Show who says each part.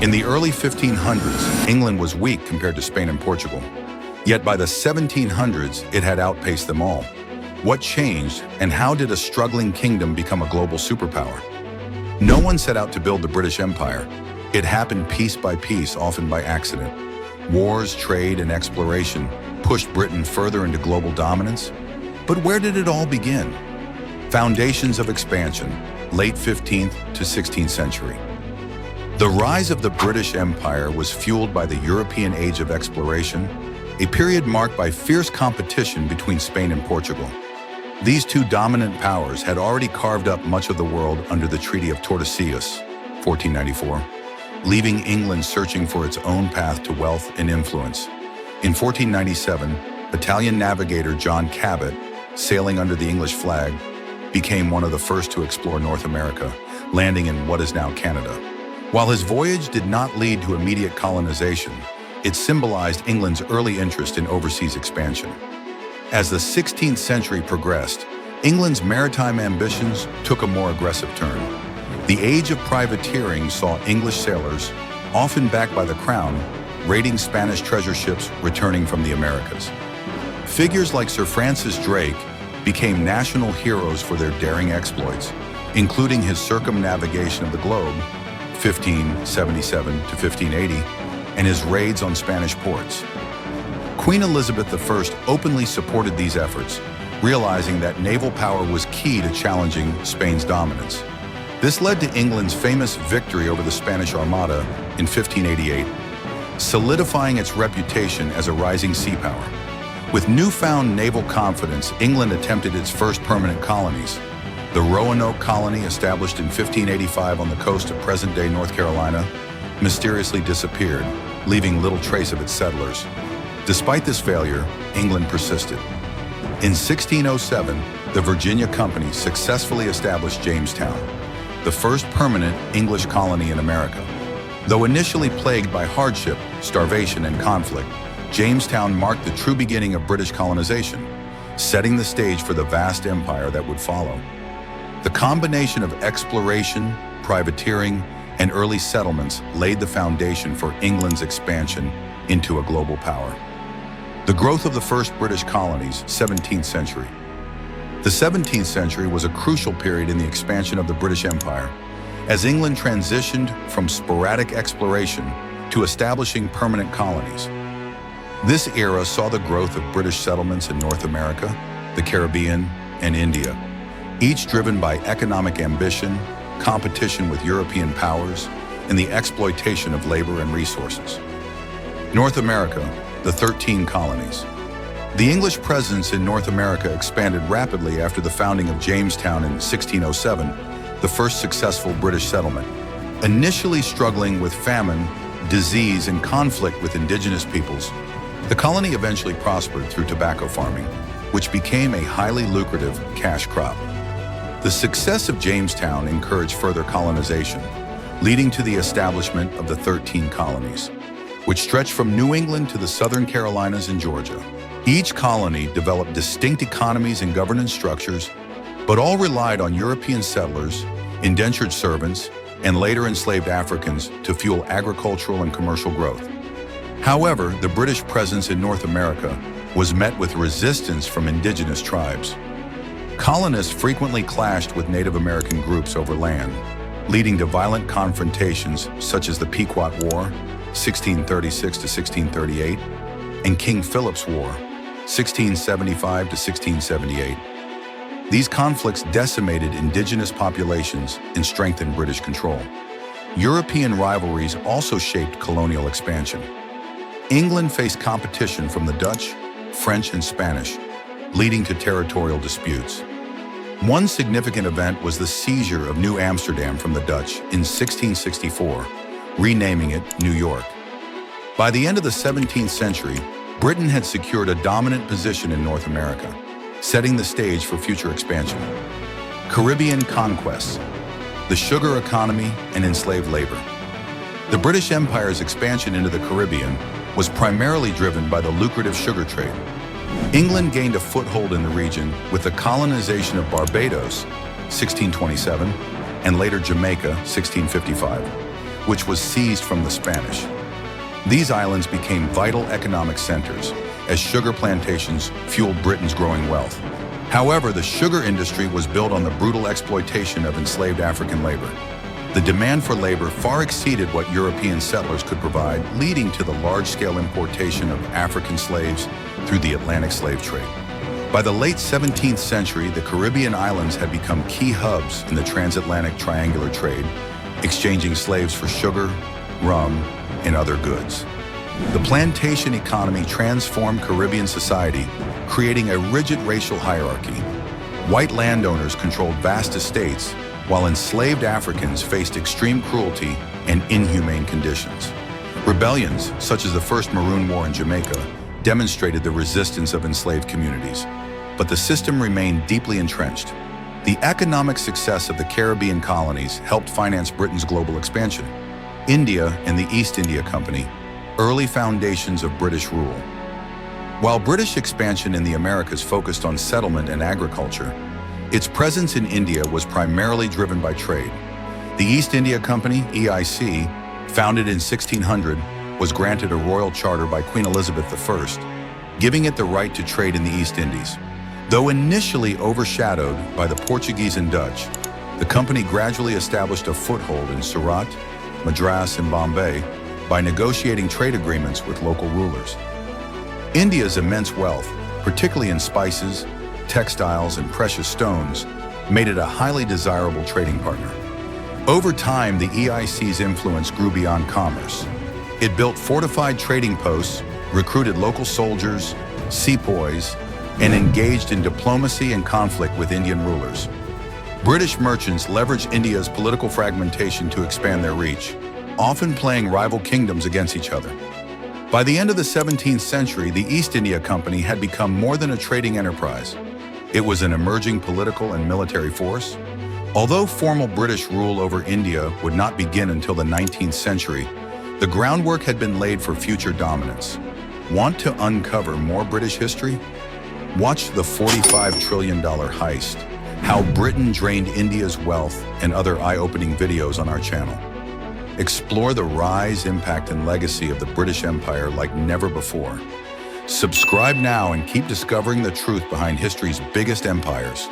Speaker 1: In the early 1500s, England was weak compared to Spain and Portugal. Yet by the 1700s, it had outpaced them all. What changed, and how did a struggling kingdom become a global superpower? No one set out to build the British Empire. It happened piece by piece, often by accident. Wars, trade, and exploration pushed Britain further into global dominance. But where did it all begin? Foundations of expansion, late 15th to 16th century. The rise of the British Empire was fueled by the European Age of Exploration, a period marked by fierce competition between Spain and Portugal. These two dominant powers had already carved up much of the world under the Treaty of Tordesillas, 1494, leaving England searching for its own path to wealth and influence. In 1497, Italian navigator John Cabot, sailing under the English flag, became one of the first to explore North America, landing in what is now Canada. While his voyage did not lead to immediate colonization, it symbolized England's early interest in overseas expansion. As the 16th century progressed, England's maritime ambitions took a more aggressive turn. The age of privateering saw English sailors, often backed by the crown, raiding Spanish treasure ships returning from the Americas. Figures like Sir Francis Drake became national heroes for their daring exploits, including his circumnavigation of the globe, 1577 to 1580, and his raids on Spanish ports. Queen Elizabeth I openly supported these efforts, realizing that naval power was key to challenging Spain's dominance. This led to England's famous victory over the Spanish Armada in 1588, solidifying its reputation as a rising sea power. With newfound naval confidence, England attempted its first permanent colonies. The Roanoke colony, established in 1585 on the coast of present-day North Carolina, mysteriously disappeared, leaving little trace of its settlers. Despite this failure, England persisted. In 1607, the Virginia Company successfully established Jamestown, the first permanent English colony in America. Though initially plagued by hardship, starvation, and conflict, Jamestown marked the true beginning of British colonization, setting the stage for the vast empire that would follow. The combination of exploration, privateering, and early settlements laid the foundation for England's expansion into a global power. The growth of the first British colonies, 17th century. The 17th century was a crucial period in the expansion of the British Empire, as England transitioned from sporadic exploration to establishing permanent colonies. This era saw the growth of British settlements in North America, the Caribbean, and India, each driven by economic ambition, competition with European powers, and the exploitation of labor and resources. North America, the 13 colonies. The English presence in North America expanded rapidly after the founding of Jamestown in 1607, the first successful British settlement. Initially struggling with famine, disease, and conflict with indigenous peoples, the colony eventually prospered through tobacco farming, which became a highly lucrative cash crop. The success of Jamestown encouraged further colonization, leading to the establishment of the 13 colonies, which stretched from New England to the Southern Carolinas and Georgia. Each colony developed distinct economies and governance structures, but all relied on European settlers, indentured servants, and later enslaved Africans to fuel agricultural and commercial growth. However, the British presence in North America was met with resistance from indigenous tribes. Colonists frequently clashed with Native American groups over land, leading to violent confrontations such as the Pequot War, 1636 to 1638, and King Philip's War, 1675 to 1678. These conflicts decimated indigenous populations and strengthened British control. European rivalries also shaped colonial expansion. England faced competition from the Dutch, French, and Spanish, leading to territorial disputes. One significant event was the seizure of New Amsterdam from the Dutch in 1664, renaming it New York. By the end of the 17th century, Britain had secured a dominant position in North America, setting the stage for future expansion. Caribbean conquests, the sugar economy, and enslaved labor. The British Empire's expansion into the Caribbean was primarily driven by the lucrative sugar trade. England gained a foothold in the region with the colonization of Barbados, 1627, and later Jamaica, 1655. which was seized from the Spanish. These islands became vital economic centers as sugar plantations fueled Britain's growing wealth. However, the sugar industry was built on the brutal exploitation of enslaved African labor. The demand for labor far exceeded what European settlers could provide, leading to the large-scale importation of African slaves through the Atlantic slave trade. By the late 17th century, the Caribbean islands had become key hubs in the transatlantic triangular trade, exchanging slaves for sugar, rum, and other goods. The plantation economy transformed Caribbean society, creating a rigid racial hierarchy. White landowners controlled vast estates, while enslaved Africans faced extreme cruelty and inhumane conditions. Rebellions, such as the First Maroon War in Jamaica, demonstrated the resistance of enslaved communities. But the system remained deeply entrenched. The economic success of the Caribbean colonies helped finance Britain's global expansion. India and the East India Company, early foundations of British rule. While British expansion in the Americas focused on settlement and agriculture, its presence in India was primarily driven by trade. The East India Company, EIC, founded in 1600, was granted a royal charter by Queen Elizabeth I, giving it the right to trade in the East Indies. Though initially overshadowed by the Portuguese and Dutch, the company gradually established a foothold in Surat, Madras, and Bombay by negotiating trade agreements with local rulers. India's immense wealth, particularly in spices, textiles, and precious stones, made it a highly desirable trading partner. Over time, the EIC's influence grew beyond commerce. It built fortified trading posts, recruited local soldiers, sepoys, and engaged in diplomacy and conflict with Indian rulers. British merchants leveraged India's political fragmentation to expand their reach, often playing rival kingdoms against each other. By the end of the 17th century, the East India Company had become more than a trading enterprise. It was an emerging political and military force. Although formal British rule over India would not begin until the 19th century, the groundwork had been laid for future dominance. Want to uncover more British history? Watch the $45 trillion heist, how Britain drained India's wealth, and other eye-opening videos on our channel. Explore the rise, impact, and legacy of the British Empire like never before. Subscribe now and keep discovering the truth behind history's biggest empires.